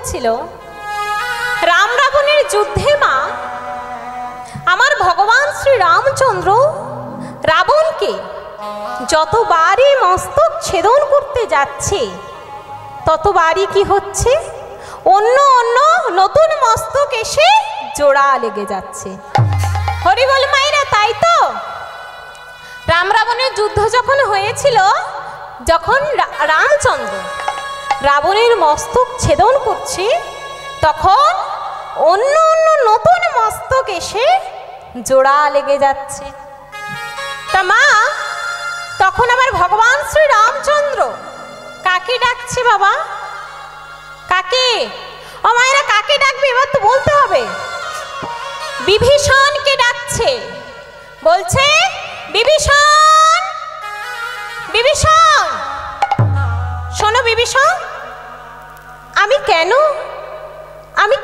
হয়েছিল রাম রাবণের যুদ্ধে মা, আমার ভগবান শ্রী রামচন্দ্র রাবণকে যতবারই মস্তক ছেদন করতে যাচ্ছে ততবারই কি হচ্ছে, অন্য অন্য নতুন মস্তক এসে জোড়া লেগে যাচ্ছে। হরি বল মায়েরা, তাই তো রাম রাবণের যুদ্ধ যখন হয়েছিল, যখন রামচন্দ্র রাবণের মস্তক ছেদন করছে, তখন অন্য অন্য নতুন মস্তক এসে জোড়া লেগে যাচ্ছে। তা মা, তখন আবার ভগবান শ্রী রামচন্দ্র কাকে ডাকছে বাবা? কাকে? ও মায়েরা, কাকে ডাকবে এবার তো বলতে হবে। বিভীষণকে ডাকছে, বলছে বিভীষণ, বিভীষণ শোনো বিভীষণ, আমি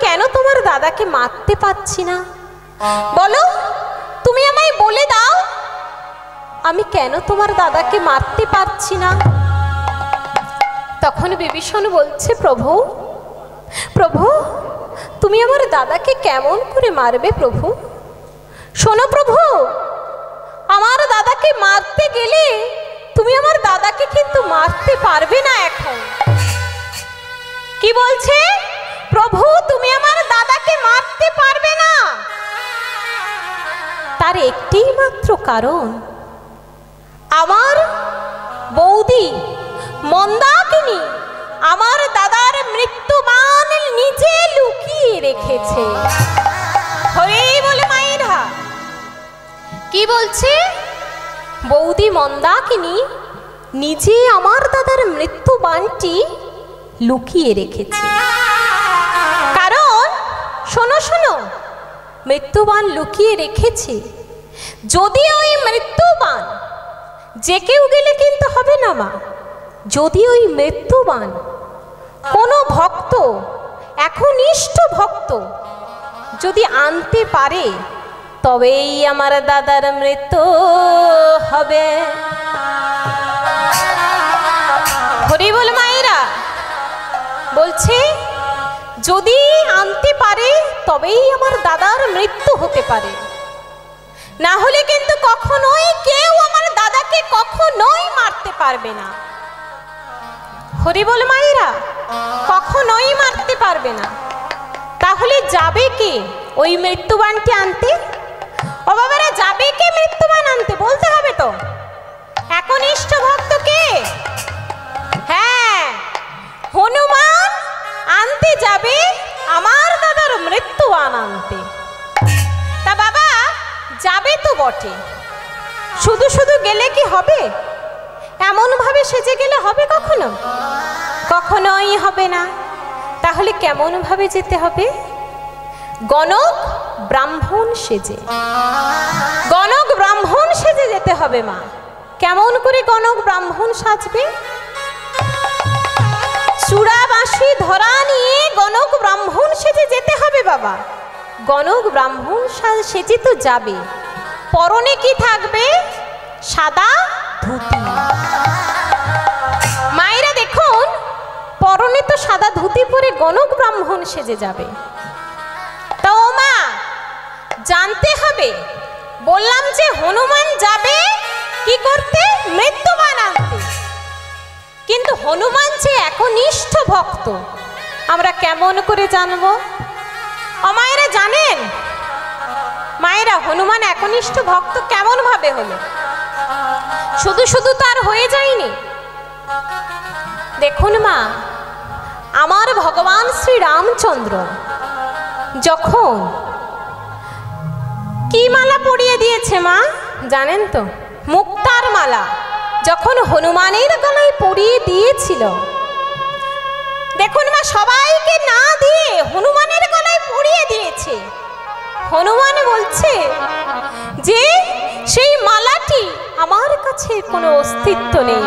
কেন তোমার দাদাকে মারতে পারছি না? বলো, তুমি আমায় বলে দাও, আমি কেন তোমার দাদাকে মারতে পারছি না? তখন বিভীষণ বলছে, প্রভু প্রভু, তুমি আমার দাদাকে কেমন করে মারবে প্রভু? শোনো প্রভু, আমার দাদাকে মারতে গেলে তুমি আমার দাদাকে কিন্তু মারতে পারবে না। এখন কি বলছে? প্রভু, তুমি আমার দাদাকে মারতে পারবে না। তার একটি মাত্র কারণ, আমার বৌদি মন্দাকিনী আমার দাদার মৃত্যুবাণ নিজে লুকিয়ে রেখেছে। হরি বলে মায়েরা, কি বলছে? বৌদি মন্দাকিনী নিজে আমার দাদার মৃত্যুবাণটি লুকিয়ে রেখেছে। কারণ শোনো শোনো, মৃত্যুবাণ লুকিয়ে রেখেছে, যদি ওই মৃত্যুবাণ যে কেউ গেলে কিন্তু হবে না মা, যদি ওই মৃত্যুবাণ কোনো ভক্ত, একনিষ্ঠ ভক্ত যদি আনতে পারে, তবেই আমার দাদার মৃত্যু হবে। হরি বল মায়েরা, বলছে যদি আনতে পারে তবেই আমার দাদার মৃত্যু হতে পারে, না হলে কিন্তু কখনোই কেউ আমার দাদাকে কখনোই মারতে পারবে না। হরি বল মায়েরা, কখনোই মারতে পারবে না। তাহলে যাবে কে ওই মৃত্যুবাণটি আনতে? ও বাবারা, যাবে কে মৃত্যুবাণ আনতে? বলতে হবে তো। একনিষ্ঠ ভক্ত কে? হ্যাঁ, হনুমান আনতে যাবে আমার দাদার মৃত্যুবাণ আনতে। তা বাবা, যাবে তো বটে, শুধু শুধু গেলে কি হবে? এমন ভাবে সেজে গেলে হবে কখনো? কখনোই হবে না। তাহলে কেমন ভাবে যেতে হবে? গণক ব্রাহ্মণ সেজে, গণক ব্রাহ্মণ সেজে যেতে হবে মা। কেমন করে গণক ব্রাহ্মণ সাজবে? চূড়া বাঁশি ধরা নিয়ে গণক ব্রাহ্মণ সেজে যেতে হবে বাবা। গণক ব্রাহ্মণ সেজে তো যাবে, পরনে কি থাকবে? সাদা ধুতি। মায়েরা দেখুন, পরনে তো সাদা ধুতি পরে গণক ব্রাহ্মণ সেজে যাবে। তা ও মা, জানতে হবে, বললাম যে হনুমান যাবে কি করতে? মৃত্যুবাণ আনতে। কিন্তু হনুমান যে একনিষ্ঠ ভক্ত, আমরা কেমন করে জানবো? ও মায়েরা জানেন? মায়েরা, হনুমান একনিষ্ঠ ভক্ত কেমন ভাবে হলো? শুধু শুধু তো আর হয়ে যায়নি। দেখুন মা, আমার ভগবান শ্রী রামচন্দ্র যখন কি মালা পরিয়ে দিয়েছে মা জানেন তো? মুক্তার মালা যখন হনুমানের গলায় পরিয়ে দিয়েছিল, দেখুন মা, সবাইকে না দিয়ে হনুমানের গলায় পরিয়ে দিয়েছে। হনুমান বলছে যে সেই মালাটি আমার কাছে কোনো অস্তিত্ব নেই,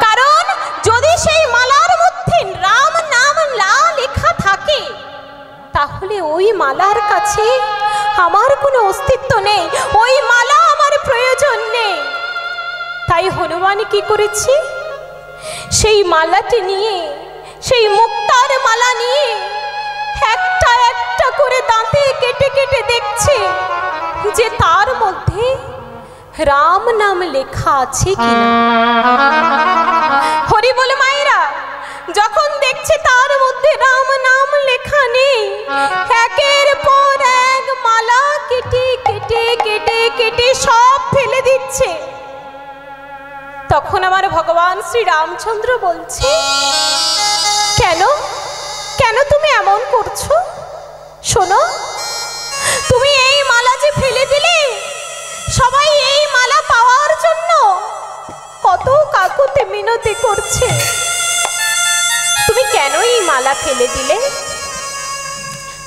কারণ যদি সেই মালার মধ্যে রাম নাম লা লেখা থাকে, তাহলে ওই মালার কাছে আমার কোনো অস্তিত্ব নেই, ওই মালা আমার প্রয়োজন নেই। তাই হনুমান কি করেছে? সেই মালাটি নিয়ে, সেই মুক্তার মালা নিয়ে কেটে কেটে দেখছে যে তার মধ্যে রাম নাম লেখা আছে কিনা। হরি বল মায়েরা, যখন দেখছে তার মধ্যে রাম নাম লেখা নেই, একের পর এক মালা কেটে কেটে কেটে কেটে সব ফেলে দিচ্ছে। তখন আমার ভগবান শ্রী রামচন্দ্র বলছে, কেন কেন তুমি এমন করছো? শোনো, তুমি এই মালা যে ফেলে দিলে, সবাই এই মালা পাওয়ার জন্য কত কাকুতি মিনতি করছে, তুমি কেন এই মালা ফেলে দিলে?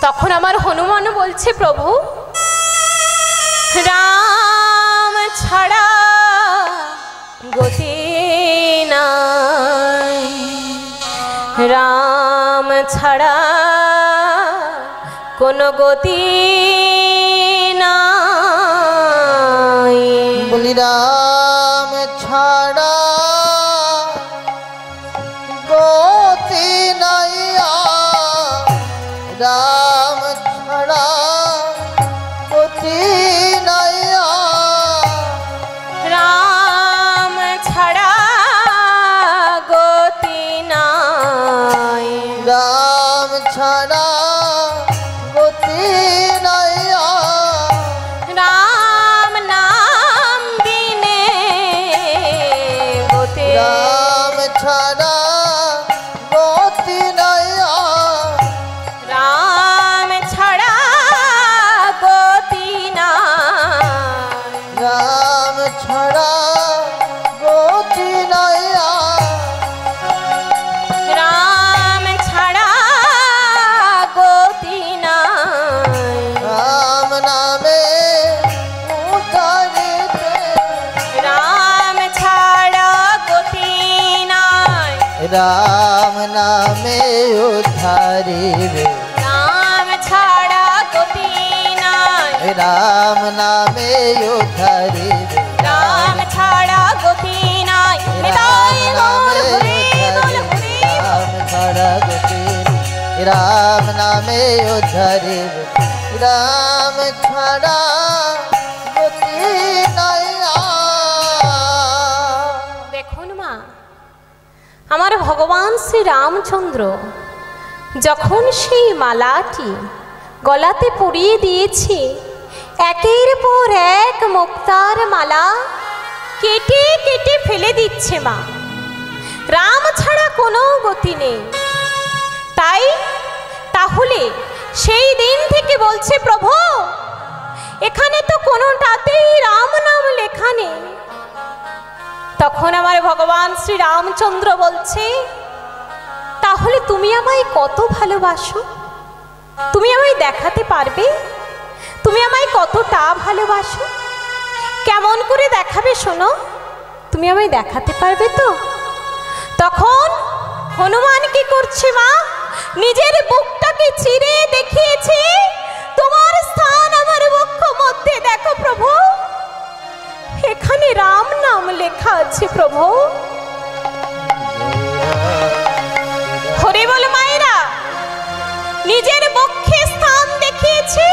তখন আমার হনুমান বলছে, প্রভু, রাম ছাড়া গতি নাই, রাম ছাড়া কোনো গতি নাই। বলি রাম ছাড়া গতি নাই, রাম ছাড়া গতি নাই, রাম ছাড়া গতি নাই, রাম ছাড়া গতি নাই, রাম নাম বিনে গতি, রাম ছাড়া গতি নাই, রাম ছাড়া গতি নাই, রাম ছাড়া গতি নাই, রাম ছাড়া গতি নাই, রাম নামে উদ্ধারিতে, রাম ছাড়া গতি নাই, রাম নামে উদ্ধারিবে, রাম ছাড়া গতি নাই, রাম নামে উদ্ধারিবে, রাম ছাড়া গতি নাই। নিতাই গৌর হরি বল হরি বল। রাম ছাড়া গতি, রাম নামে উদ্ধারিবে, রাম ছাড়া গতি নাই। দেখুন মা, আমার ভগবান শ্রী রামচন্দ্র যখন সেই মালাটি গলাতে পরিয়ে দিয়েছে, একের পর এক মুক্তার মালা কেটে কেটে ফেলে দিচ্ছে মা। রাম ছাড়া কোনো গতি নেই। তাহলে সেই দিন থেকে বলছে, প্রভু, এখানে তো কোনোটাতেই রাম নাম লেখা নেই। তখন আমার ভগবান শ্রী রামচন্দ্র বলছে, তাহলে তুমি আমায় কত ভালোবাসো? তুমি আমায় দেখাতে পারবে তুমি আমায় কতটা ভালোবাসো? কেমন করে দেখাবে শোনো, তুমি আমায় দেখাতে পারবে তো? তখন হনুমান কি করছে মা, নিজের বুকটাকে চিরে দেখিয়েছে, তোমার স্থান আমার বক্ষ মধ্যে দেখো প্রভু, এখানে রাম নাম লেখা আছে প্রভু। হরি বল মায়েরা, নিজের বক্ষে স্থান দেখিয়েছে,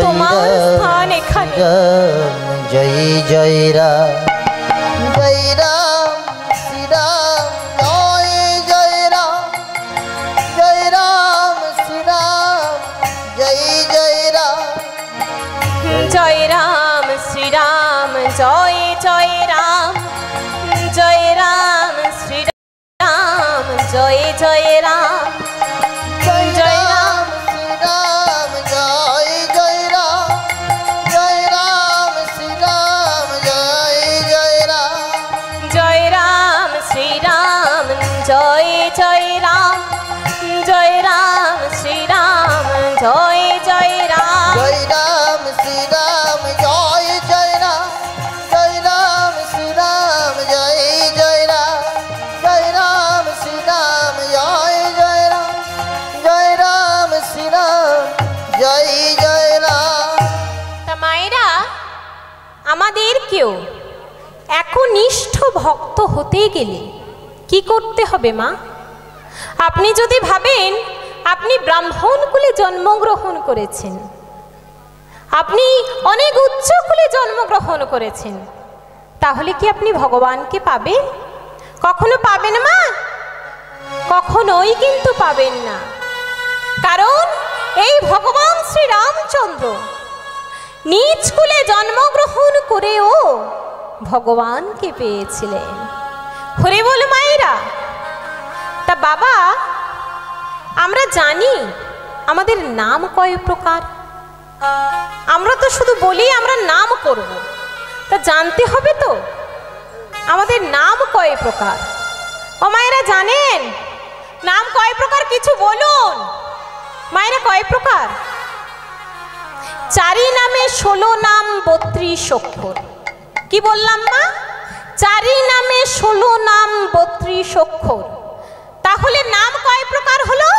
তোমার স্থান এখানে। জয় জয় রাম, জয় রাম শ্রীরাম, জয় জয় রাম, জয় রাম শ্রীরাম, জয় জয় রাম, জয় রাম শ্রীরাম, জয় জয় রাম, জয় রাম শ্রীরাম, জয় জয় রাম, জয় রাম শ্রীরাম, জয় জয় রাম, জয় রাম শ্রীরাম, জয় জয় রাম, জয় রাম শ্রীরাম, জয় জয় রাম, জয় রাম শ্রীরাম, জয় জয় রাম, জয় রাম শ্রীরাম, জয় জয় রাম, জয় রাম শ্রীরাম, জয় জয় রাম, জয় রাম শ্রীরাম, জয় জয় রাম, জয় রাম শ্রীরাম, জয় জয় রাম। তা মায়েরা, আমাদেরকেও একনিষ্ঠ ভক্ত হতে গেলে কি করতে হবে মা? আপনি যদি ভাবেন আপনি ব্রাহ্মণ কুলে জন্মগ্রহণ করেছেন, আপনি অনেক উচ্চ কুলে জন্মগ্রহণ করেছেন, তাহলে কি আপনি ভগবানকে পাবেন? কখনো পাবেন মা? কখনোই কিন্তু পাবেন না। কারণ এই ভগবান শ্রী রামচন্দ্র নিজ কুলে জন্মগ্রহণ করেও ভগবানকে পেয়েছিলেন। হরি বল মায়েরা। তা বাবা, আমরা জানি আমাদের নাম কয় প্রকার। আমরা তো শুধু বলি আমরা নাম করব, তা জানতে হবে তো আমাদের নাম কয় প্রকার। ও মায়েরা জানেন নাম কয় প্রকার? কিছু বলুন মায়েরা, কয় প্রকার? 4 নামে 16 নাম 32 অক্ষর। কি বললাম মা? 4 নামে 16 নাম 32 অক্ষর। তাহলে নাম কয় প্রকার হলো?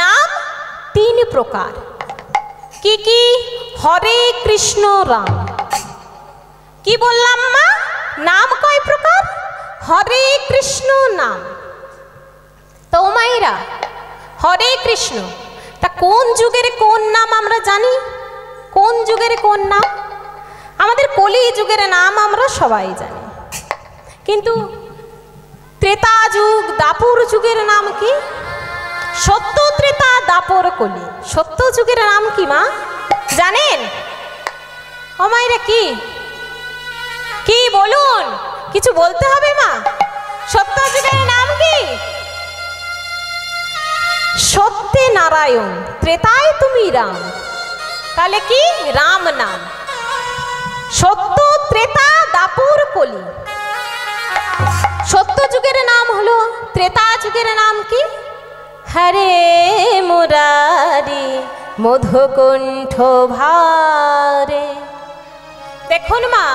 নাম 3 প্রকার। কি কি? হরে কৃষ্ণ রাম। কি বললাম মা? নাম কয় প্রকার? হরে কৃষ্ণ নাম। তো মায়েরা, হরে কৃষ্ণ, তা কোন যুগের কোন নাম আমরা জানি? কোন যুগের কোন নাম? আমাদের কলি যুগের নাম আমরা সবাই জানি, কিন্তু ত্রেতা যুগ দাপর যুগের নাম কি? সত্য ত্রেতা দাপর কলি। সত্য যুগের নাম কি মা জানেন? ও মায়েরা, কি কি বলুন, কিছু বলতে হবে মা। সত্য যুগের নাম কি? সত্যে নারায়ণ, ত্রেতায় তুমি রাম। তাহলে কি? রাম নাম। সত্য ত্রেতা দাপর কলি। সত্য যুগের নাম হলো। ত্রেতা যুগের নাম কি? হরে মুরারি মধুকুণ্ঠ ভারে। দেখুন মা,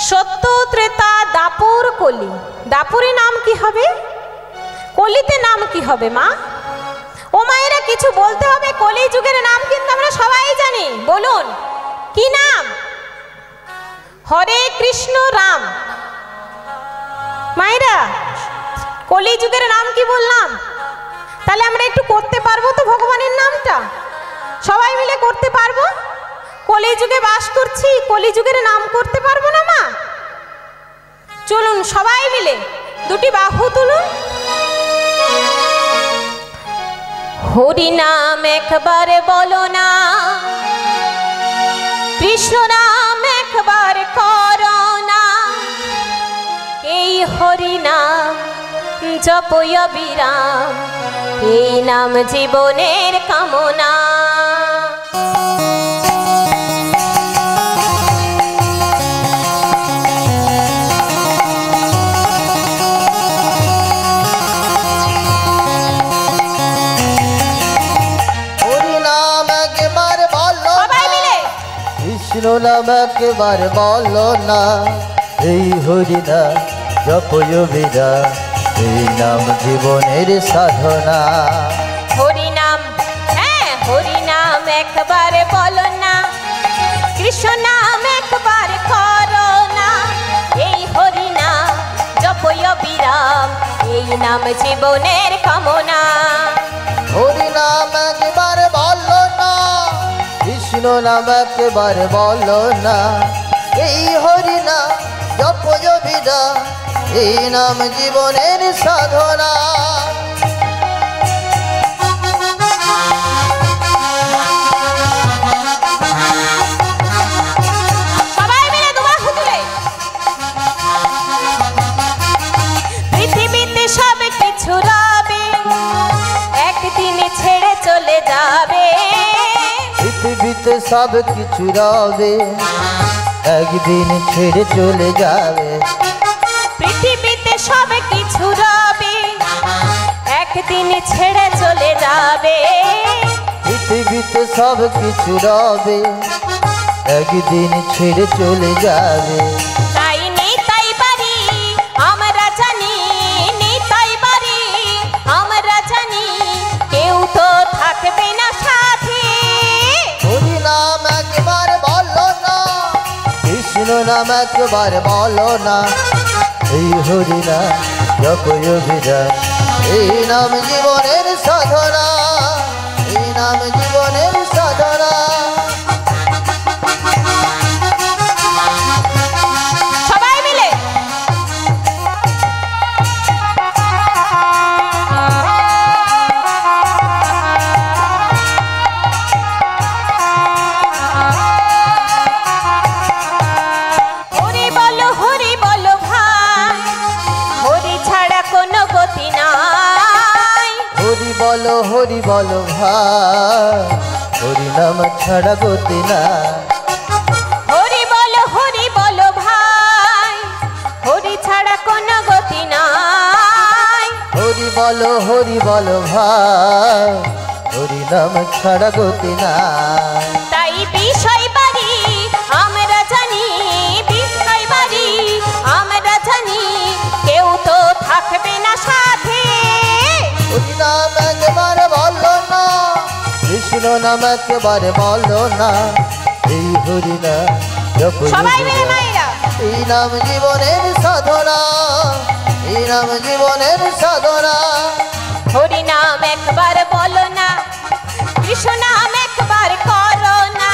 সত্য ত্রেতা দাপর কলি। দাপরে নাম কি হবে? কলিতে নাম কি হবে মা? ও মায়েরা, কিছু বলতে হবে। কলি যুগের নাম কিন্তু আমরা সবাই জানি। বলুন কি নাম? হরে কৃষ্ণ রাম। মায়েরা, কলি যুগের নাম কি বললাম? তাহলে আমরা একটু করতে পারবো তো ভগবানের নামটা? সবাই মিলে করতে পারবো? কলি যুগে বাস করছি, কলি যুগের নাম করতে পারবো না মা? চলুন সবাই মিলে দুটি বাহু তুলুন। হরি নাম একবার বলো না, কৃষ্ণ নাম একবার করো না। এই হরি নাম জপয় বিরাম, এই নাম জীবনের কামনা। কৃষ্ণ নাম একবার বলো না, এই হরি নাম জপয় বিরাম, এই নাম জীবনের সাধনা। হরি নাম, হ্যাঁ হরি নাম একবার বলো না, কৃষ্ণ নাম একবার করো না। এই হরি নাম জপয় বিরাম, এই নাম জীবনের কামনা। হরি নাম একবার বলো না, কৃষ্ণ নাম একবার বলো না, এই হরি নাম জপয় বিরাম, এই নাম জীবনের সাধনা। সবাই মিলে দুবাহু তুলে। পৃথিবীতে সব কিছু রবে, একদিন ছেড়ে চলে যাবে। পৃথিবীতে সব কিছু রবে, একদিন ছেড়ে চলে যাবে। পৃথিবীতে সব কিছু রবে, একদিন ছেড়ে চলে যাবে। পৃথিবীতে সব কিছু রবে, একদিন ছেড়ে চলে যাবে। তাই নেই তাই বাড়ি আমরা জানি, নেই তাই বাড়ি আমরা জানি, কেউ তো থাকবে না সাথে। হরি নাম একবার বলো না, কৃষ্ণ নাম একবার বলো না, এই হরি নাম জপয় বিরাম, এই নাম জীবনের সাধনা, এই নাম জীবনের সাধনা। হরি বলো ভাই, হরি নাম ছাড়া গতি না। হরি বলো ভাই, হরি ছাড়া কোনো গতি নাই। হরি বলো ভাই, হরি নাম ছাড়া গতি না। তাই বিষয় বাড়ি আমরা জানি, বিষয় বাড়ি আমরা জানি, কেউ তো থাকবে না সাথে। হরি নাম একবার বলো না, কৃষ্ণ নাম একবারে বলো না। এই হরি নাম জপ সবাই মিলে মায়েরা, এই নাম জীবনের সাধনা, এই নাম জীবনের সাধনা। হরি নাম একবার বলো না, কৃষ্ণ নাম একবার করো না।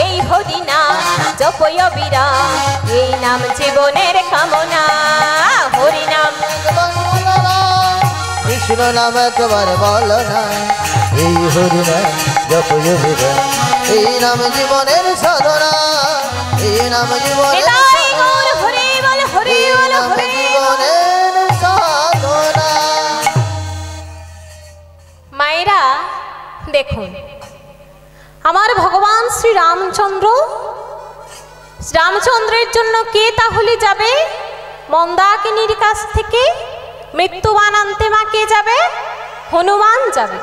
এই হরি নাম জপয় বিরাম, এই নাম জীবনের কামনা। হরি নাম একবার বলো না, কৃষ্ণ নাম একবার বলো না। এই হরি নাম জপ বিরাম, এই নাম জীবনের সাধনা, এই নাম জীবনের হৃদয় গৌর হরি বল, হরি বল, হরি বল। জীবনের সাধনা। মায়েরা দেখুন, আমার ভগবান শ্রী রামচন্দ্রের জন্য কে তাহলে যাবে মন্দাকিনীর কাছ থেকে মৃত্যুবান আনতে? মা কে যাবে? হনুমান যাবে।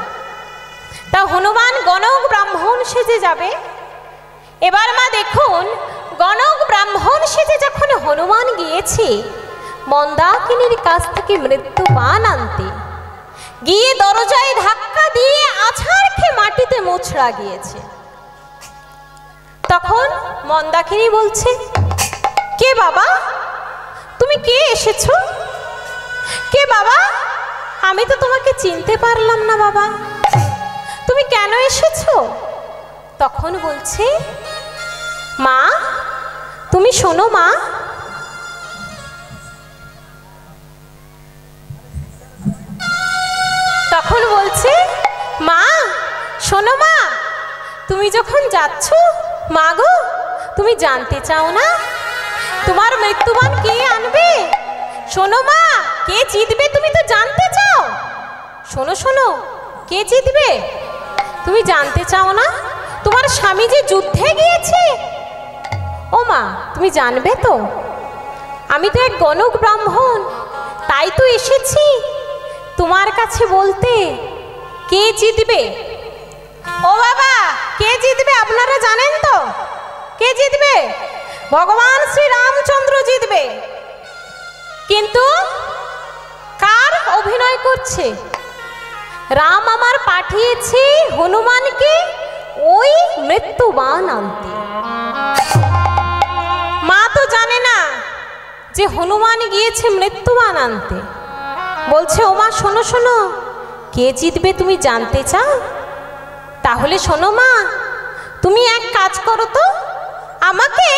তা হনুমান গণক ব্রাহ্মণ সেজে যাবে। এবার মা দেখুন, গণক ব্রাহ্মণ সেজে যখন হনুমান গিয়েছে মন্দাকিনীর কাছ থেকে মৃত্যুবান আনতে, গিয়ে দরজায় ধাক্কা দিয়ে আছাড় খেয়ে মাটিতে মোছড়া গিয়েছে। তখন মন্দাকিনী বলছে, কে বাবা তুমি? কে এসেছো? কে বাবা? আমি তো তোমাকে চিনতে পারলাম না বাবা, তুমি কেন এসেছো? তখন বলছে, মা তুমি শোনো মা, তখন বলছে, মা শোনো মা, তুমি যখন যাচ্ছ মা গো, তুমি জানতে চাও না তোমার মৃত্যুবান কে আনবে? শোনো মা, কে জিতবে তুমি তো জানতে চাও। শোনো শোনো, কে জিতবে তুমি জানতে চাও না? তোমার স্বামী যে যুদ্ধে গিয়েছে, ও মা তুমি জানবে তো? আমি তো এক গণক ব্রাহ্মণ, তাই তো এসেছি তোমার কাছে বলতে কে জিতবে। ও বাবা, কে জিতবে আপনারা জানেন তো? কে জিতবে? ভগবান শ্রী রামচন্দ্র জিতবে। কিন্তু কার অভিনয় করছে? রাম আমার পাঠিয়েছে হনুমানকে ওই মৃত্যুবান আনতে। মা তো জানে না যে হনুমান গিয়েছে মৃত্যুবান আনতে। বলছে, ও মা শোনো শোনো, কে জিতবে তুমি জানতে চাও? তাহলে শোনো মা, তুমি এক কাজ করো তো, আমাকে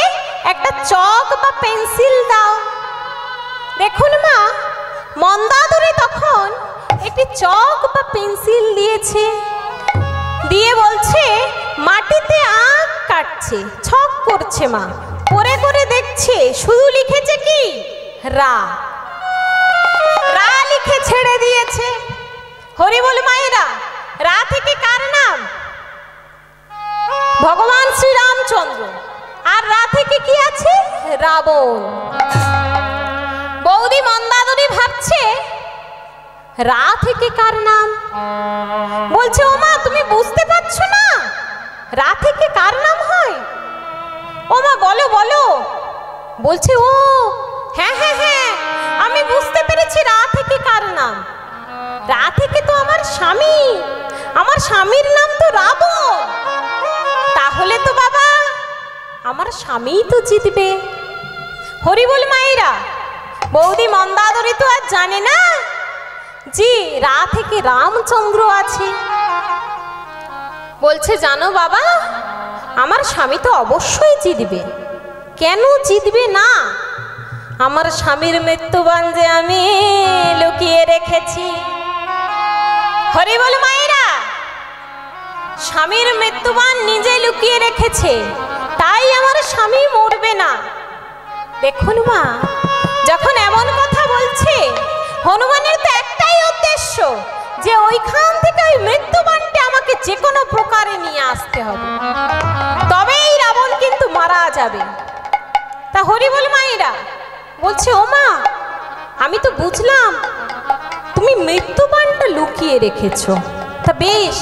একটা চক বা পেন্সিল দাও। দেখুন মা, মন্দাদরি তখন একটি চক বা পেন্সিল দিয়েছে, দিয়ে বলছে মাটিতে আঁক কাটছে, ছক করছে। মা করে করে দেখছে, শুধু লিখেছে কি রা, রা লিখে ছেড়ে দিয়েছে। হরি বল মায়েরা, রা থেকে কার নাম? ভগবান শ্রী রামচন্দ্র। আর রা থেকে কি আছে? রাবণ। বৌদি মন্দাদরি ভাবছে রা থেকে কার নাম? বলছে, ও মা তুমি বুঝতে পারছো না রা থেকে কার নাম হয়? ও মা বলো বলো। বলছে, ও হ্যাঁ হ্যাঁ হ্যাঁ, আমি বুঝতে পেরেছি রা থেকে কার নাম। রা থেকে তো আমার স্বামী, আমার স্বামীর নাম তো রাবণ। তাহলে তো বাবা আমার স্বামীই তো জিতবে। হরি বল মায়েরা, বৌদি মন্দাদরি তো আর জানে না যে রা থেকে রামচন্দ্র আছে। বলছে, জানো বাবা, আমার স্বামী তো অবশ্যই জিতবে। কেন জিতবে না? আমার স্বামীর মৃত্যুবান যে আমি লুকিয়ে রেখেছি। হরি বল মায়েরা, স্বামীর মৃত্যুবান নিজে লুকিয়ে রেখেছে, তাই আমার স্বামী মরবে না। দেখুন মা, যখন এমন কথা বলছে, হনুমানের তো একটাই উদ্দেশ্য যে ওইখান থেকে ওই মৃত্যুবাণটি আমাকে যে কোনো প্রকারে নিয়ে আসতে হবে, তবেই রাবণ কিন্তু মারা যাবে। তা হরিবল মায়েরা বলছে, ও মা, আমি তো বুঝলাম তুমি মৃত্যুবাণটা লুকিয়ে রেখেছো। তা বেশ,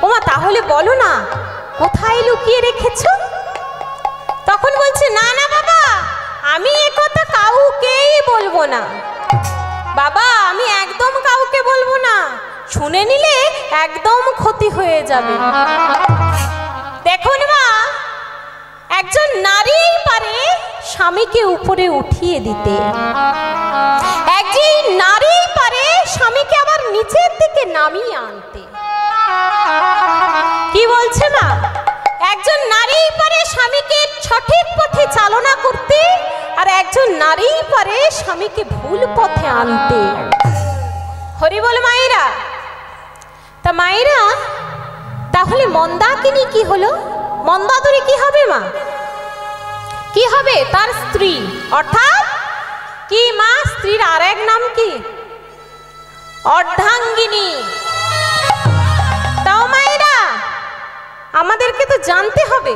ও মা তাহলে বলো না কোথায় লুকিয়ে রেখেছো? তখন বলছে, না না বাবা, আমি একথা কাউকেই বলবো না। বাবা, আমি একদম কাউকে বলবো না, শুনে নিলে একদম ক্ষতি হয়ে যাবে। দেখুন মা, একজন নারী পারে স্বামীকে উপরে উঠিয়ে দিতে, একজন নারী পারে স্বামীকে আবার নিচের দিকে নামিয়ে আনতে। কি বলছে মা? একজন নারী পারে স্বামীকে সঠিক পথে চালনা করতে, আর একজন নারী পারে স্বামীকে ভুল পথে আনতে। হরিবল মায়েরা। তা মায়েরা, তাহলে মন্দাকিনী কি হলো? মন্দাদরি কি হবে মা? কি হবে? তার স্ত্রী, অর্থাৎ কি মা? স্ত্রীর আর এক নাম কি? অর্ধাঙ্গিনী। তাও মায়েরা আমাদেরকে তো জানতে হবে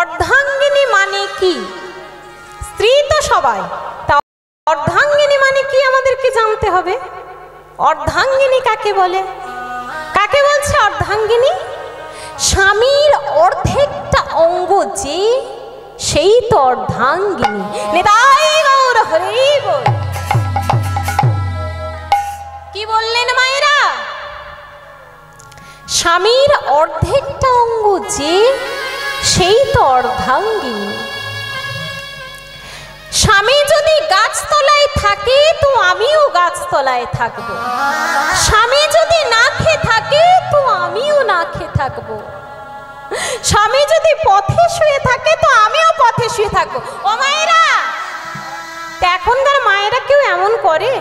অর্ধাঙ্গিনী মানে কি। স্ত্রী তো সবাই, তা অর্ধাঙ্গিনী মানে কি আমাদেরকে জানতে হবে। অর্ধাঙ্গিনী কাকে বলে? কাকে বলছে অর্ধাঙ্গিনী? স্বামীর অর্ধেকটা অঙ্গ যে, সেই তো অর্ধাঙ্গিনী। নিতাই গৌর হরি বল। কি বললেন মায়েরা? স্বামীর অর্ধেকটা অঙ্গ যে, সেই তো অর্ধাঙ্গিনী। স্বামী যদি গাছতলায় থাকে তো আমিও গাছতলায় থাকব। স্বামী যদি না খেয়ে থাকে তো আমিও না খেয়ে থাকব। স্বামী যদি পথে শুয়ে থাকে তো আমিও পথে শুয়ে থাকবো। ও মায়েরা, এখনকার মায়েরা কেউ এমন করে?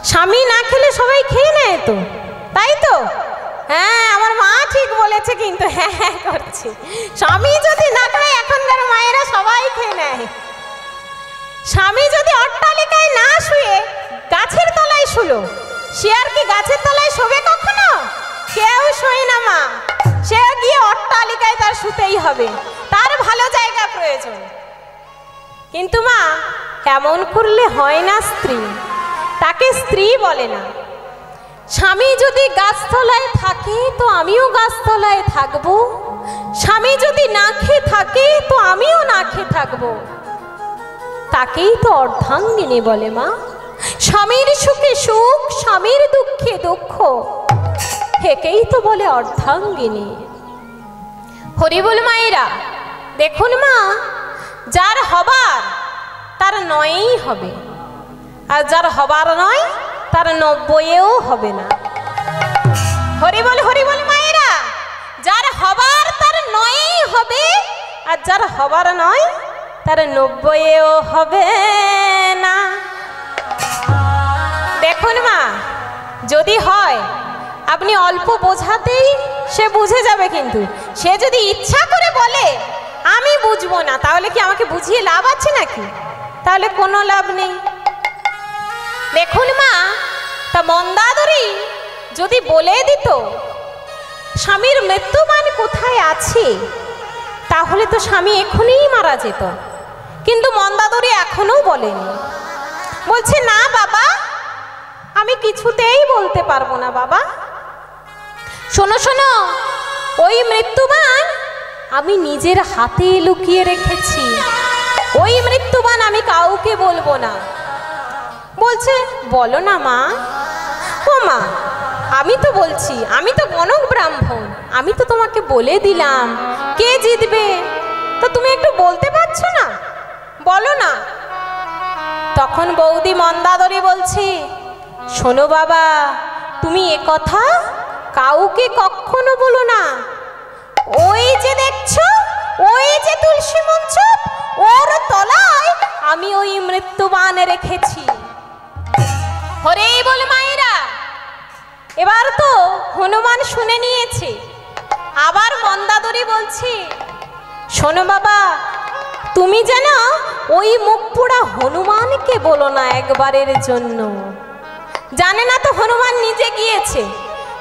স্বামী না খেলে সবাই খেয়ে নেয় তো, তাই তো? হ্যাঁ, আমার মা ঠিক বলেছে কিন্তু, হ্যাঁ হ্যাঁ করছে। স্বামী যদি না খায় এখনকার মায়েরা সবাই খেয়ে নেয়। স্বামী যদি অট্টালিকায় না শুয়ে গাছের তলায় শুলো, সে আর কি গাছের তলায় শোবে কখনো? কেউ শোয় না মা, সে গিয়ে অট্টালিকায় তার শুতেই হবে, তার ভালো জায়গা প্রয়োজন। কিন্তু মা, এমন করলে হয় না। স্ত্রী, তাকে স্ত্রী বলে না। স্বামী যদি গাছতলায় থাকে তো আমিও গাছতলায় থাকবো, স্বামী যদি না খেয়ে থাকে তো আমিও না খেয়ে থাকবো। তাকেই তো অর্ধাঙ্গিনী বলে মা। স্বামীর সুখে সুখ, স্বামীর দুঃখে দুঃখ, একেই তো বলে অর্ধাঙ্গিনী। হরিবল মায়েরা, দেখুন মা, যার হবার তার নয়ই হবে, আর যার হবার নয় তার 90-এও হবে না। হরিবল হরিবল মায়েরা, যার হবার তার 9-এই হবে, আর যার হবার নয় তার 90-এও হবে না। দেখুন মা, যদি হয় আপনি অল্প বোঝাতেই সে বুঝে যাবে, কিন্তু সে যদি ইচ্ছা করে বলে আমি বুঝবো না, তাহলে কি আমাকে বুঝিয়ে লাভ আছে নাকি? তাহলে কোনো লাভ নেই। দেখুন মা, তা মন্দাদরি যদি বলে দিত স্বামীর মৃত্যুবাণ কোথায় আছে, তাহলে তো স্বামী এখনই মারা যেত। কিন্তু মন্দাদরি এখনো বলেনি, বলছে না বাবা, আমি কিছুতেই বলতে পারবো না বাবা। শোনো শোনো, ওই মৃত্যুবাণ আমি নিজের হাতে লুকিয়ে রেখেছি, ওই মৃত্যুবাণ আমি কাউকে বলবো না। বলছে বলো না মা। ও মা, আমি তো বলছি, আমি তো গণক ব্রাহ্মণ, আমি তো তোমাকে বলে দিলাম কে জিতবে, তো তুমি একটু বলতে পারছো না, বলো না। তখন বৌদি মন্দাদরি বলছে, শোনো বাবা, তুমি এ কথা কাউকে কখনো বলো না। ওই যে দেখছো, ওই যে তুলসী মঞ্চ, ওর তলায় আমি ওই মৃত্যুবাণ রেখেছি। হরে বল মায়েরা, এবার তো হনুমান শুনে নিয়েছে। আবার মন্দাদরি বলছি, শোনো বাবা, তুমি যেন ওই মুখ পোড়া হনুমানকে বলো না একবারের জন্য। জানে না তো হনুমান নিজে গিয়েছে,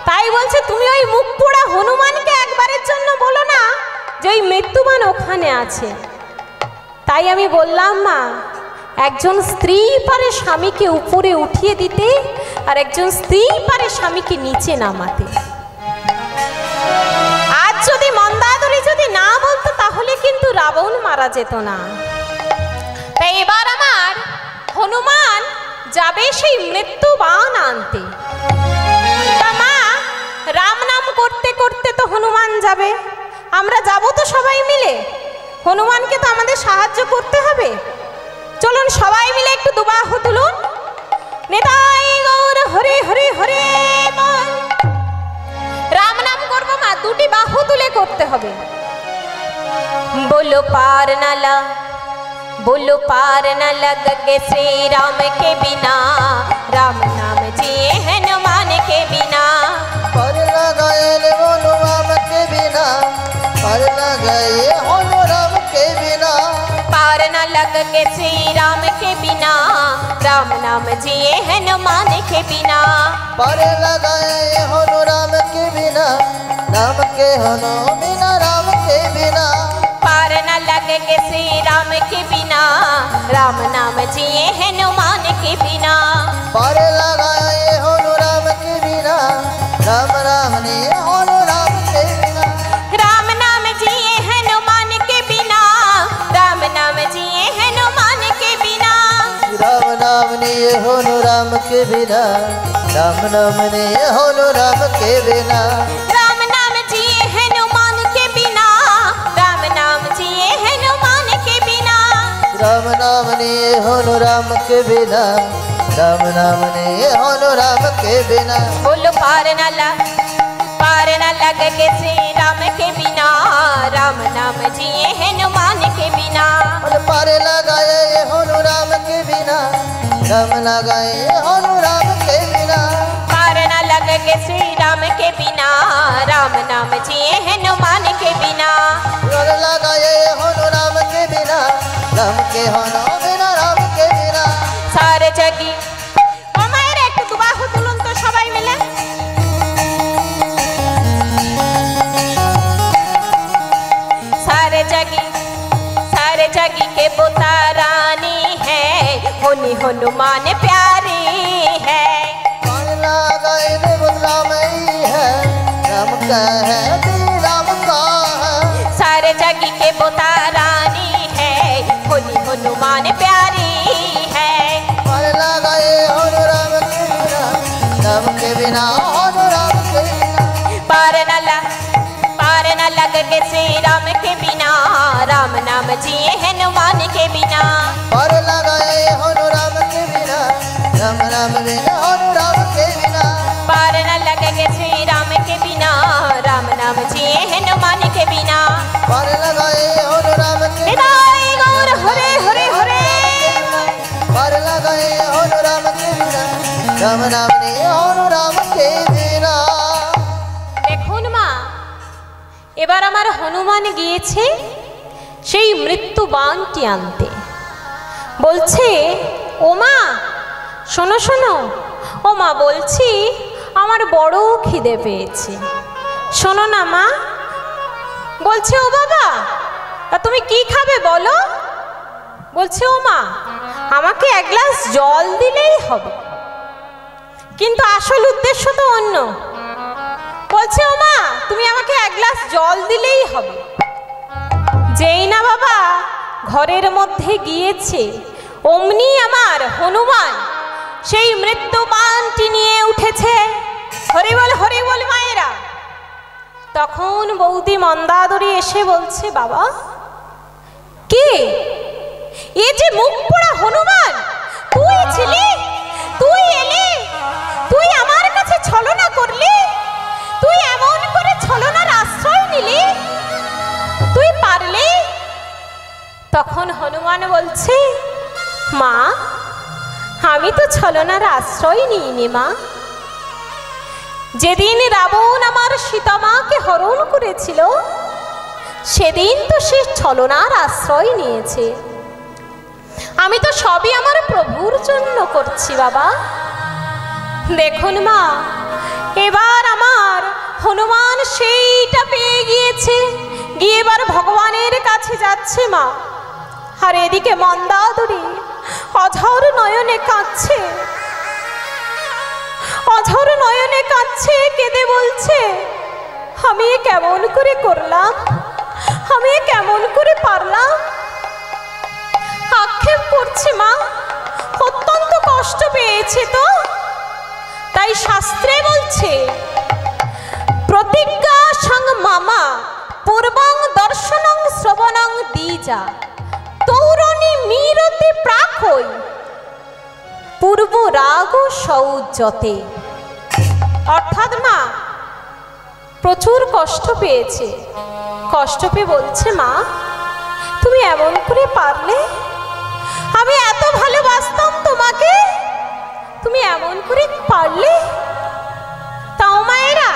তাই বলছে তুমি ওই মুখ পোড়া হনুমানকে একবারের জন্য বলো না যে ওই মৃত্যুবান ওখানে আছে। তাই আমি বললাম মা, একজন স্ত্রী পারে স্বামীকে উপরে উঠিয়ে দিতে, আর একজন স্ত্রী পারে স্বামীকে নিচে নামাতে। আজ যদি মন্দাদরি যদি না বলতো তাহলে কিন্তু রাবণ মারা যেত না। তাই এবার আমার হনুমান যাবে সেই মৃত্যুবান আনতে। তা মা, রাম নাম করতে করতে তো হনুমান যাবে, আমরা যাব তো সবাই মিলে, হনুমানকে তো আমাদের সাহায্য করতে হবে। চলুন সবাই মিলে একটু দুবাহু তুলুন, নেতাই গৌর হরে হরে হরে বল। রাম নাম করবো মা, দুটি বাহু তুলে করতে হবে। बोलो पार न लग, बोलो पार न लगे श्री राम के बिना, राम नाम जिए हनुमान के बिना। पर न गए बोलो राम के बिना, पर न गए बोलो राम के बिना। पार न लगे श्री राम के बिना, राम नाम जिए हनुमान के बिना। पर न गए बोलो राम के बिना, राम के हनो बिना, राम के बिना। पार न लगे श्री राम के बिना, राम नाम जिए हनुमान के बिना। पर लगाए होनो राम के बिना, राम राम ने होनो राम के बिना। राम नाम जिए हनुमान के बिना, राम नाम जिए हनुमान के बिना। राम नाम ने होनो राम के बिना, राम नाम ने होनो राम के बिना। राम नाम जिए हनुमान के बिना, राम नाम जिए हनुमान के बिना। राम नाम ने होनो राम के बिना, राम नाम ने होनो राम के बिना। बोलो पार न लग, पार न लगे श्री राम के बिना, राम नाम जिए हनुमान के बिना। पर लगाए होनो राम के बिना, राम लगाए होनो राम के बिना। पार न लगे श्री राम के बिना, राम नाम जिए हनुमान के बिना। पर लगाए होनो राम के बिना, राम के होनो बिना, राम के बिना। सारे जगी ও মায়ের একটু দুবাহু তুলুন তো সবাই মিলে। सारे जगी के बोता रानी है, होनी हनुमान प्यारी है। पर लगाए राम ही है, राम का है राम का है। सारे जगी के बोता रानी है, होनी हनुमान प्यारी है। पर लगाए होनो राम के बिना, राम के बिना होनो राम के बिना। पार न लगे श्री राम के बिना, राम नाम जिए हनुमान के बिना। पर लगाए होनो राम के बिना, राम राम बिना होनो राम के बिना। पार न लगे श्री राम के बिना, राम नाम जिए हनुमान के बिना। पर लगाए होनो राम के बिना, निताई गौर हरे हरे हरे। पर लगाए होनो राम के बिना, राम नाम ने होनो राम के बिना। দেখুন মা, এবার আমার হনুমান গিয়েছে সেই মৃত্যু বানটি আনতে। বলছে ও মা শোনো শোনো, ও মা বলছি আমার বড় খিদে পেয়েছে, শোনো না মা। বলছে ও বাবা তা তুমি কি খাবে বলো। বলছে ও মা আমাকে এক গ্লাস জল দিলেই হবে, কিন্তু আসল উদ্দেশ্য তো অন্য। বলছে ও মা তুমি আমাকে এক গ্লাস জল দিলেই হবে। যেই না বাবা ঘরের মধ্যে গিয়েছে, অমনি আমার হনুমান সেই মৃত্যুবানটি নিয়ে উঠেছে। হরি বল মায়েরা। তখন বৌদি মন্দাদরি এসে বলছে বাবা কে এ যে মুখ পোড়া হনুমান, তুই ছিলি, তুই এলি, তুই আমার কাছে ছলনা করলি, তুই এমন করে ছলনার আশ্রয় নিলি, তুই পারলি। তখন হনুমান বলছে মা আমি তো ছলনার আশ্রয় নিইনি মা। যেদিন রাবণ আমার সীতামাকে হরণ করেছিল সেদিন তো সে ছলনার আশ্রয় নিয়েছে। আমি তো সবই আমার প্রভুর জন্য করছি বাবা। দেখুন মা, এবার আমার হনুমান সেইটা পেয়ে গিয়েছে, গিয়ে এবার ভগবানের কাছে যাচ্ছে মা। আর এদিকে মন্দাদরি অঝর নয়নে কাঁদছে, অঝর নয়নে কাঁদছে, কেঁদে বলছে, আমি এ কেমন করে করলাম, আমি এ কেমন করে পারলাম। আক্ষেপ করছে মা, অত্যন্ত কষ্ট পেয়েছে তো। তাই শাস্ত্রে বলছে, প্রতিজ্ঞা সং মামা পূর্বং দর্শনং শ্রবণং দ্বিজা তৌরণী মিরতি প্রাকই পূর্ব রাগ সৌজ্যতে। অর্থাৎ মা প্রচুর কষ্ট পেয়েছে, কষ্ট পেয়ে বলছে, মা তুমি এমন করে পারলে, আমি এত ভালোবাসতাম তোমাকে, তুমি এমন করে পারলে। তাও মায়েরা,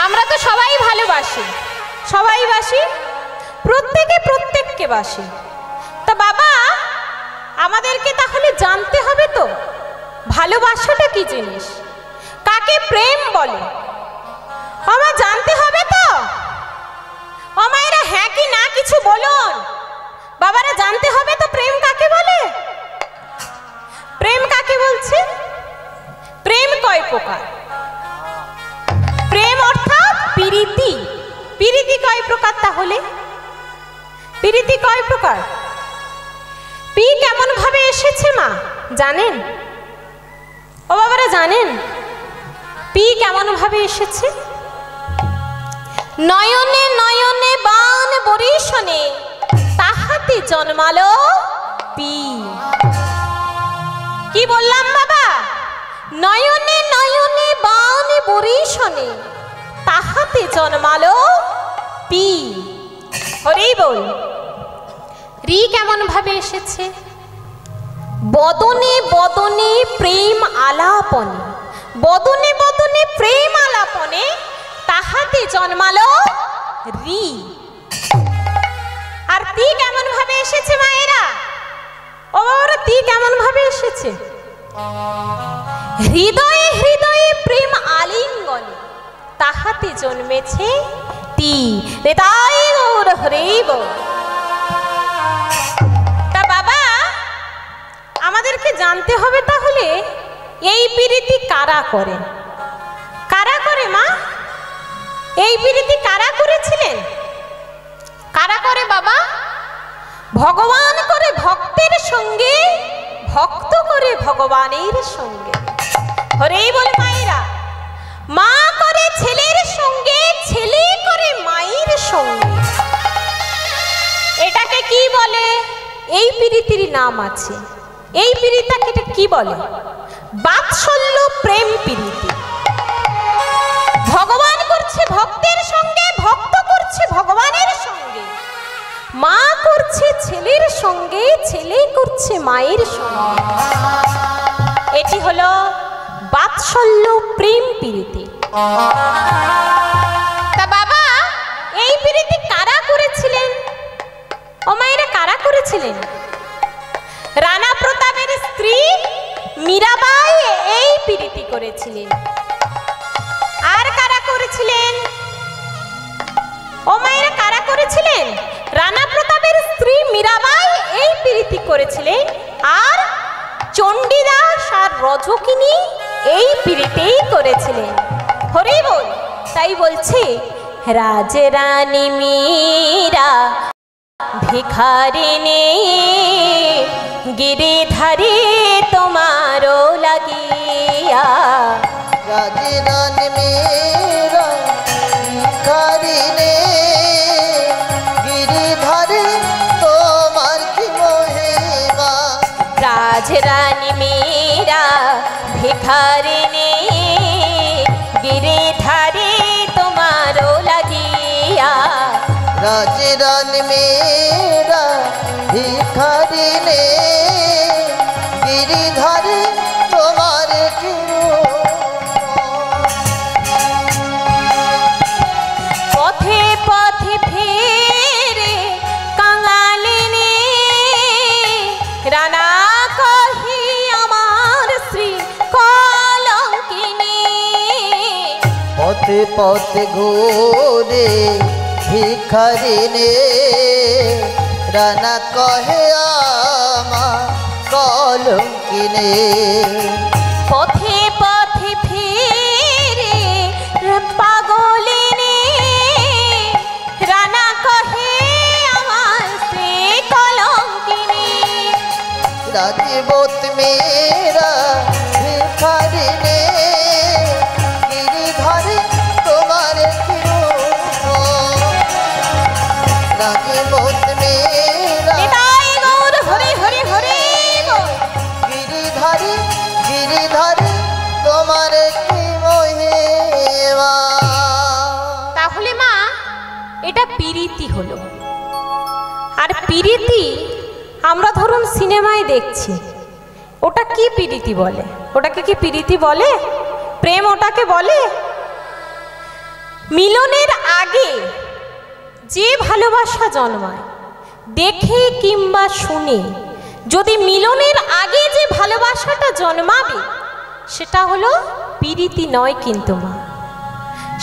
আমরা তো সবাই ভালোবাসি, সবাই বাসি, প্রত্যেকে প্রত্যেককে বাসি। তা বাবা, আমাদেরকে তাহলে জানতে হবে তো ভালোবাসাটা কি জিনিস, কাকে প্রেম বলে, আমার জানতে হবে তো। ও মায়েরা, হ্যাঁ কি না কিছু বলুন। বাবারা, জানতে হবে তো প্রেম কাকে বলে, প্রেম কাকে বলছে। প্রেম কয় প্রকার? প্রেম অর্থাৎ প্রীতি। প্রীতি কয় প্রকার তাহলে? প্রীতি কয় প্রকার? পি কেমন ভাবে এসেছে মা জানেন? ও বাবারা জানেন পি কেমন ভাবে এসেছে? নয়নে নয়নে বান বরিশনে তাহাতে জন্মালো পি। কি বললাম বাবা? নয়নে নয়নে বান বরিশনে তাহাতে জন্মালো পি। হরি বল। রি কেমন ভাবে এসেছে? বদনে বদনে প্রেম আলাপনে, বদনে বদনে প্রেম আলাপনে তাহাতে জন্মালো রি। আর তি কেমন ভাবে এসেছে মায়েরা? ও বাবারা, তি কেমন ভাবে এসেছে? হৃদয়ে হৃদয়ে প্রেম আলিঙ্গনে তাহাতে জন্মেছে তি। হৃদয় গৌর হরিব। তা বাবা, আমাদেরকে জানতে হবে তাহলে এই প্রীতি কারা করে, কারা করে মা? এই প্রীতি কারা করেছিলেন? কারা করে বাবা? ভগবান করে ভক্তের সঙ্গে, ভক্ত করে ভগবানের সঙ্গে। হরে বল মায়েরা। মা করে ছেলের সঙ্গে, ছেলে করে মায়ের সঙ্গে। এটাকে কি বলে? এই প্রীতির নাম আছে। এই প্রীতিটাকে কি বলে? বাৎসল্য প্রেম প্রীতি। ভগবান করছে ভক্তের সঙ্গে, ভক্ত করছে ভগবানের সঙ্গে, মা করছে ছেলের সঙ্গে, ছেলে করছে মায়ের সঙ্গে। এটি হলো বাৎসল্য প্রেম প্রীতি। তা বাবা, এই প্রীতি কারা করেছিলেন? ও মায়েরা, কারা করেছিলেন? রানা প্রতাপের স্ত্রী মীরাবাই এই প্রীতি করেছিলেন। আর কারা করেছিলেন? ও মায়েরা, কারা করেছিলেন? রানা প্রতাপের স্ত্রী মীরাবাই এই প্রীতি করেছিলেন। আর চণ্ডীদাস আর রজকিনী এই প্রীতিই করেছিলেন। হরি বল। তাই বলছে, রাজরানী মীরা ভিখারিণী গিরিধারী তোমারো লাগিয়া। রাজরানী মীরা ভিখারিণী গিরিধারী তোমার কি মহিমা। রাজরানী মীরা ভিখারিণী গিরিধারী তোমারো লাগিয়া। রাজরানী মীরা ভিখারিণী গিরিধারী তোমার কি পথে পথে ফেরে কাঙালিনী রানা কহি আমার শ্রী পথে পথে ঘুরে ভিখারিনে রানা কহে আমার কলঙ্কিনে। পথে পথে ফিরে পাগলিনে রানা কহে আমার স্ত্রী কলঙ্কিনী। রাজবত মেরা ভিখারিনে গিরিধারে তোমার কি রূপ। রাজবত মেরা নিতাই গৌর হরি হরি হরি বল। গিরিধারে গিরিধারে তোমার কি মহিমা। তাহলে মা এটা পিরিতি হলো। আর পিরিতি আমরা ধরুন সিনেমায় দেখছি, ওটা কি পিরিতি বলে? ওটাকে কি পিরিতি বলে? প্রেম ওটাকে বলে? মিলনের আগে যে ভালোবাসা জন্মায় দেখে কিংবা শুনে, যদি মিলনের আগে যে ভালোবাসাটা জন্মাবে সেটা হলো পিরিতি নয় কিন্তু মা,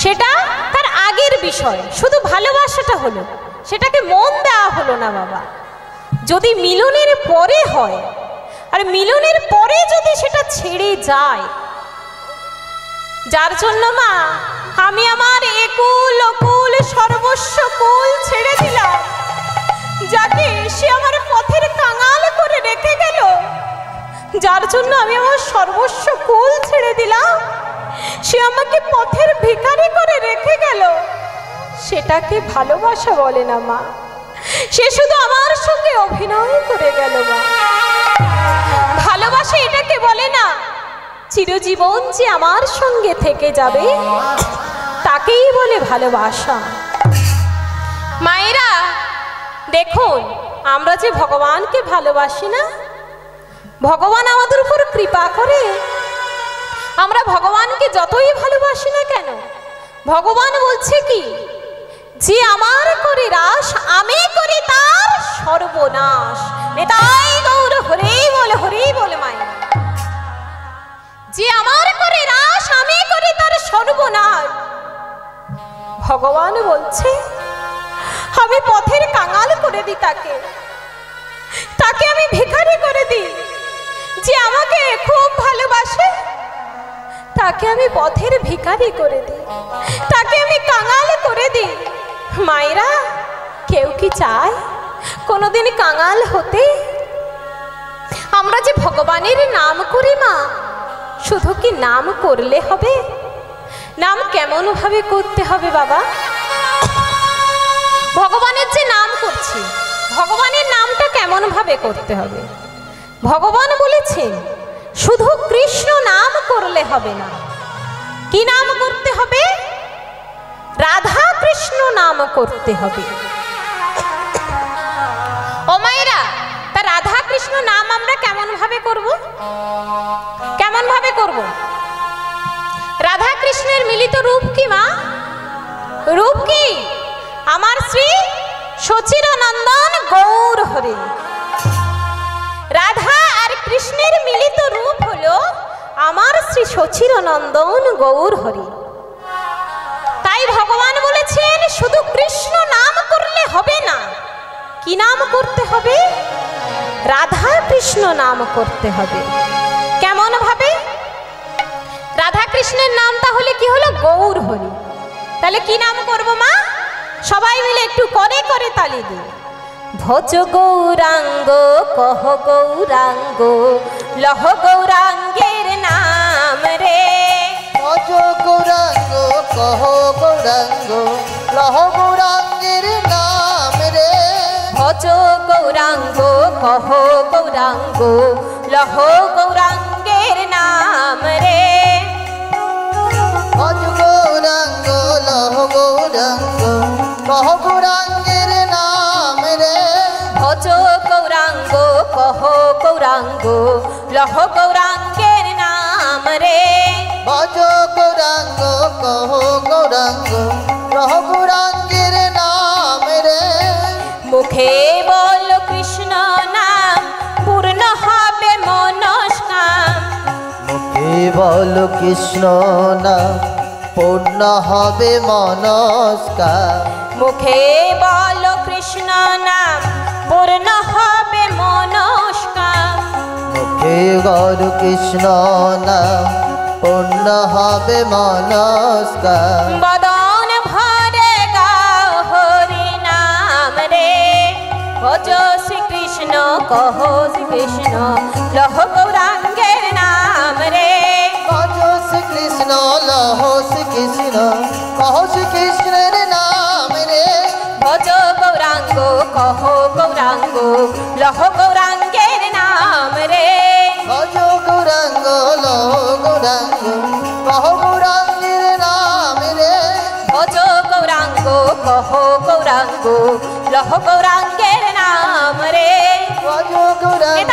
সেটা তার আগের বিষয়। শুধু ভালোবাসাটা হলো, সেটাকে মন দেওয়া হলো না বাবা। যদি মিলনের পরে হয়, আর মিলনের পরে যদি সেটা ছেড়ে যায়, যার জন্য মা আমি আমার একুল অকুল সর্বস্ব কুল ছেড়ে দিলাম, যাকে সে আমার পথের কাঙাল করে রেখে গেল, যার জন্য আমি আমার সর্বস্ব কুল ছেড়ে দিলাম, সে আমাকে পথের ভিখারি করে রেখে গেল, সেটাকে ভালোবাসা বলে না মা। সে শুধু আমার সঙ্গে অভিনয় করে গেল মা। ভালোবাসা এটাকে বলে না। চিরজীবন যে আমার সঙ্গে থেকে যাবে তাকেই বলে ভালোবাসা। মায়েরা দেখুন, আমরা যে ভগবানকে ভালোবাসি না, ভগবান আমাদের উপর কৃপা করে। আমরা ভগবানকে যতই ভালোবাসি না কেন, ভগবান বলছে কি, যে আমার করে রাস আমি করি তার সর্বনাশ। নিতাই গৌর হরি বলে হরি বলে মায়েরা। যে আমার করে রাস আমি করি তার সর্বনাশ। ভগবান বলছে আমি পথের কাঙাল করে দিই তাকে, তাকে আমি ভিখারি করে দিই। যে আমাকে খুব ভালোবাসে তাকে আমি পথের ভিখারি করে দিই, তাকে আমি কাঙাল করে দিই। মায়েরা, কেউ কি চায় কোনোদিন কাঙাল হতে? আমরা যে ভগবানের নাম করি মা, শুধু কি নাম করলে হবে? নাম কেমন ভাবে করতে হবে বাবা? ভগবানের যে নাম করছি, ভগবানের নামটা কেমন ভাবে করতে হবে? ভগবান বলেছেন শুধু কৃষ্ণ নাম করলে হবে না। কি নাম করতে হবে? রাধা কৃষ্ণ নাম করতে হবে। ও মায়েরা, তা রাধা কৃষ্ণ নাম আমরা কেমন ভাবে করব? কেমন ভাবে করব? রাধা কৃষ্ণের মিলিত রূপ কি মা? রূপ কি? আমার শ্রী সচির নন্দন গৌর হরি। রাধা আর কৃষ্ণের মিলিত রূপ হলো আমার শ্রী সচির নন্দন গৌর হরি। তাই ভগবান বলেছেন শুধু কৃষ্ণ নাম করলে হবে না। কি নাম করতে হবে? রাধা কৃষ্ণ নাম করতে হবে। কেমন ভাবে? রাধা কৃষ্ণের নাম তাহলে কি হলো? গৌর হরি। তাহলে কি নাম করব মা? সবাই মিলে একটু করে করে তালি দিই। ভজ গৌরাঙ্গ কহ গৌরাঙ্গ লহ গৌরাঙ্গের নাম রে। ভজ গৌরাঙ্গ কহ গৌরাঙ্গ লহ গৌরাঙ্গের নাম রে। ভজ গৌরাঙ্গ কহ গৌরাঙ্গ লহ গৌরাঙ্গের নাম রে। ভজ গৌরাঙ্গ লহ গৌরাঙ্গ কহ গৌরাঙ্গের নাম রে। ভজ গৌরাঙ্গ কহ গৌরাঙ্গ লহ গৌরাঙ্গের নাম রে। ভজ গৌরাঙ্গ কহ গৌরাঙ্গ লহ গৌরাঙ্গের নাম রে। মুখে বল কৃষ্ণ নাম পূর্ণ হবে মনস্কাম। মুখে বল কৃষ্ণ নাম পূর্ণ হবে মনস্কার। মুখে বলো কৃষ্ণ নাম পূর্ণ হবে মনস্কার। মুখে গরু কৃষ্ণ নাম পূর্ণ হবে মনস্কার। বদন ভরে গাও হরি নাম রে, ভজ শ্রীকৃষ্ণ কহ শ্রীকৃষ্ণ লহ গৌরাঙ্গের নাম রে। ভজ শ্রীকৃষ্ণ লহ শ্রীকৃষ্ণ কহ শ্রীকৃষ্ণের নাম রে। ভজ গৌরাঙ্গ কহ গৌরাঙ্গ লহ গৌরাঙ্গের নাম রে। ভজ গৌরাঙ্গ লহ গৌরাঙ্গ কহ গৌরাঙ্গের নাম রে। ভজ গৌরাঙ্গ কহ গৌরাঙ্গ লহ গৌরাঙ্গের নাম রে। ভজ গৌরাঙ্গ